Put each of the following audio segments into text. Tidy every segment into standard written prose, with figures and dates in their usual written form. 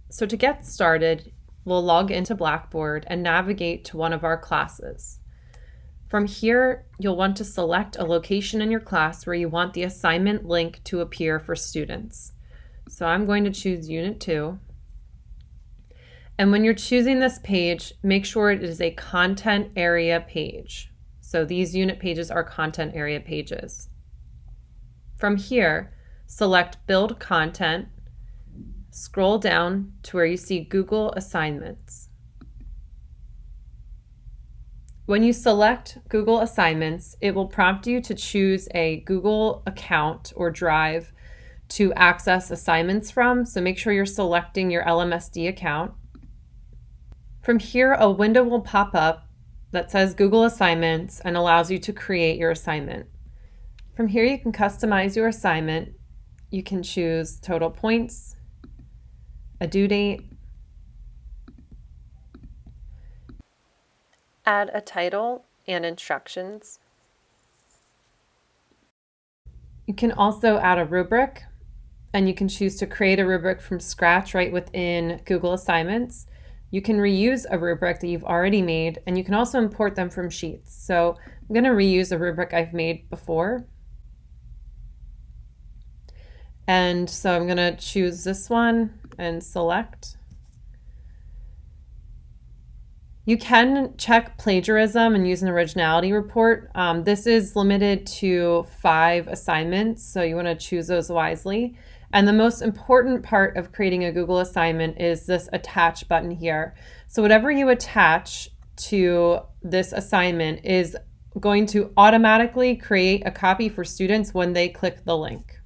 So to get started, we'll log into Blackboard and navigate to one of our classes. From here, you'll want to select a location in your class where you want the assignment link to appear for students. So I'm going to choose Unit 2. And when you're choosing this page, make sure it is a content area page. So these unit pages are content area pages. From here, select Build Content, scroll down to where you see Google Assignments. When you select Google Assignments, it will prompt you to choose a Google account or drive to access assignments from, so make sure you're selecting your LMSD account. From here, a window will pop up that says Google Assignments and allows you to create your assignment. From here, you can customize your assignment. You can choose total points, a due date, add a title and instructions. You can also add a rubric, and you can choose to create a rubric from scratch right within Google Assignments. You can reuse a rubric that you've already made, and you can also import them from Sheets. So I'm going to reuse a rubric I've made before. And so I'm going to choose this one and select. You can check plagiarism and use an originality report. This is limited to 5 assignments, so you want to choose those wisely. And the most important part of creating a Google assignment is this attach button here. So whatever you attach to this assignment is going to automatically create a copy for students when they click the link.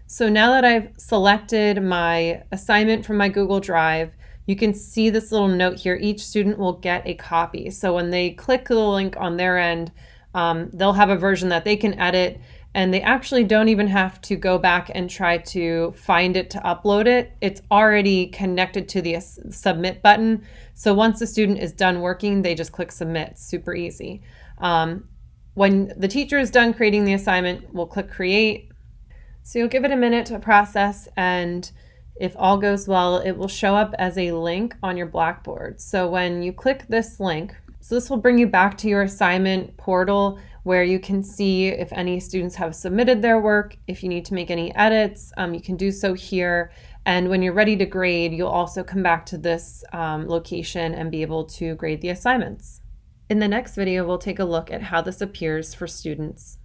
So now that I've selected my assignment from my Google Drive, you can see this little note here. Each student will get a copy. So when they click the link on their end, they'll have a version that they can edit, and they actually don't even have to go back and try to find it to upload it. It's already connected to the submit button. So once the student is done working, they just click submit. Super easy. When the teacher is done creating the assignment, we'll click create. So you'll give it a minute to process, and if all goes well, it will show up as a link on your Blackboard. So when you click this link, so this will bring you back to your assignment portal where you can see if any students have submitted their work. If you need to make any edits, you can do so here. And when you're ready to grade, you'll also come back to this location and be able to grade the assignments. In the next video, we'll take a look at how this appears for students.